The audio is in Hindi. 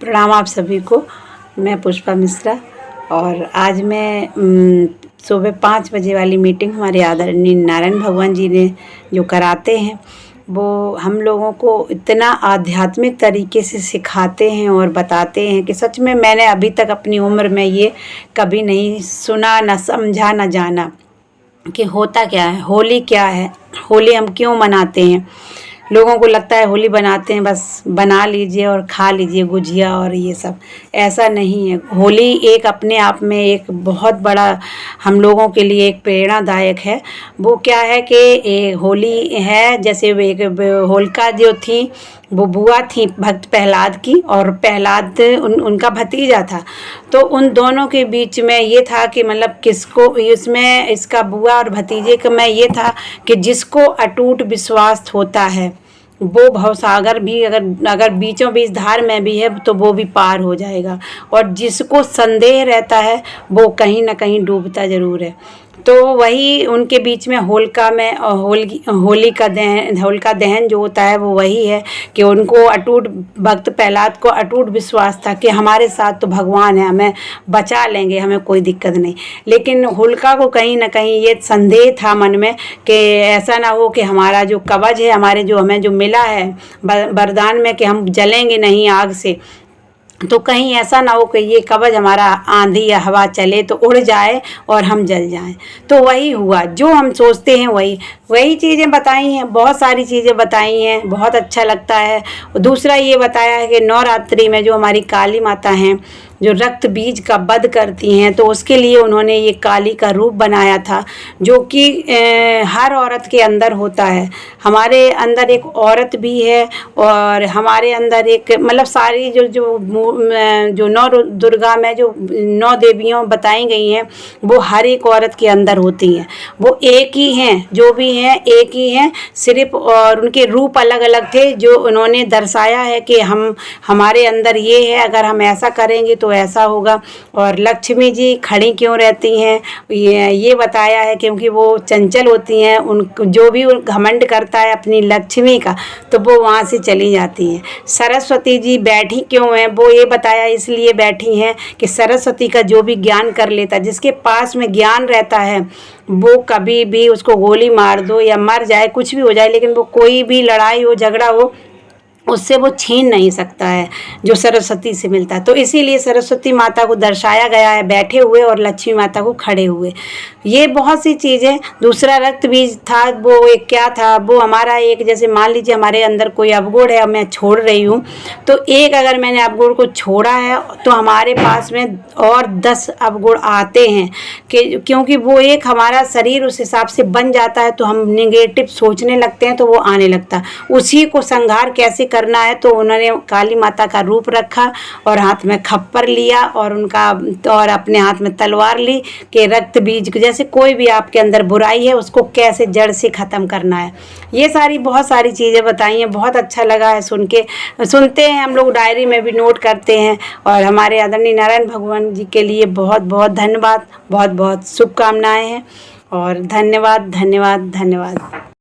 प्रणाम आप सभी को। मैं पुष्पा मिश्रा और आज मैं सुबह 5 बजे वाली मीटिंग हमारे आदरणीय नारायण भगवान जी ने जो कराते हैं वो हम लोगों को इतना आध्यात्मिक तरीके से सिखाते हैं और बताते हैं कि सच में मैंने अभी तक अपनी उम्र में ये कभी नहीं सुना, न समझा, न जाना कि होता क्या है, होली क्या है, होली हम क्यों मनाते हैं। लोगों को लगता है होली बनाते हैं बस बना लीजिए और खा लीजिए गुजिया और ये सब, ऐसा नहीं है। होली एक अपने आप में एक बहुत बड़ा हम लोगों के लिए एक प्रेरणादायक है। वो क्या है कि होली है जैसे एक होलिका जो थी वो बुआ थी भक्त प्रहलाद की, और प्रहलाद उनका भतीजा था। तो उन दोनों के बीच में ये था कि मतलब किसको इसमें इसका बुआ और भतीजे का में ये था कि जिसको अटूट विश्वास होता है वो भवसागर भी अगर बीचों बीच धार में भी है तो वो भी पार हो जाएगा, और जिसको संदेह रहता है वो कहीं ना कहीं डूबता ज़रूर है। तो वही उनके बीच में होलिका में होलिका दहन जो होता है वो वही है कि उनको अटूट भक्त प्रहलाद को अटूट विश्वास था कि हमारे साथ तो भगवान है, हमें बचा लेंगे, हमें कोई दिक्कत नहीं। लेकिन होलिका को कहीं ना कहीं ये संदेह था मन में कि ऐसा ना हो कि हमारा जो कवच है, हमें जो मिला है वरदान में कि हम जलेंगे नहीं आग से, तो कहीं ऐसा ना हो कि ये कवच हमारा आंधी या हवा चले तो उड़ जाए और हम जल जाएं। तो वही हुआ, जो हम सोचते हैं वही चीज़ें बताई हैं, बहुत सारी चीज़ें बताई हैं, बहुत अच्छा लगता है। दूसरा ये बताया है कि नवरात्रि में जो हमारी काली माता हैं जो रक्त बीज का वध करती हैं, तो उसके लिए उन्होंने ये काली का रूप बनाया था जो कि हर औरत के अंदर होता है। हमारे अंदर एक औरत भी है और हमारे अंदर एक मतलब सारी जो नौ दुर्गा में जो 9 देवियों बताई गई हैं वो हर एक औरत के अंदर होती हैं। वो एक ही हैं, जो भी हैं एक ही हैं सिर्फ, और उनके रूप अलग अलग थे जो उन्होंने दर्शाया है कि हमारे अंदर ये है, अगर हम ऐसा करेंगे तो ऐसा होगा। और लक्ष्मी जी खड़ी क्यों रहती हैं ये बताया है क्योंकि वो चंचल होती हैं, उन जो भी घमंड करता है अपनी लक्ष्मी का तो वो वहाँ से चली जाती हैं। सरस्वती जी बैठी क्यों हैं वो ये बताया, इसलिए बैठी हैं कि सरस्वती का जो भी ज्ञान कर लेता, जिसके पास में ज्ञान रहता है वो कभी भी उसको गोली मार दो या मर जाए, कुछ भी हो जाए, लेकिन वो कोई भी लड़ाई हो झगड़ा हो उससे वो छीन नहीं सकता है जो सरस्वती से मिलता है। तो इसीलिए सरस्वती माता को दर्शाया गया है बैठे हुए और लक्ष्मी माता को खड़े हुए। ये बहुत सी चीज़ें। दूसरा रक्त बीज था, वो एक क्या था, वो हमारा एक जैसे मान लीजिए हमारे अंदर कोई अवगुण है, मैं छोड़ रही हूँ, तो एक अगर मैंने अवगुण को छोड़ा है तो हमारे पास में और 10 अवगुण आते हैं कि क्योंकि वो एक हमारा शरीर उस हिसाब से बन जाता है तो हम नेगेटिव सोचने लगते हैं तो वो आने लगता है। उसी को संहार कैसे करना है तो उन्होंने काली माता का रूप रखा और हाथ में खप्पर लिया और अपने हाथ में तलवार ली कि रक्त बीज जैसे कोई भी आपके अंदर बुराई है उसको कैसे जड़ से ख़त्म करना है। ये सारी बहुत सारी चीज़ें बताई हैं, बहुत अच्छा लगा है सुनते हैं हम लोग, डायरी में भी नोट करते हैं। और हमारे आदरणीय नारायण भगवान जी के लिए बहुत बहुत धन्यवाद, बहुत बहुत शुभकामनाएं हैं और धन्यवाद धन्यवाद धन्यवाद।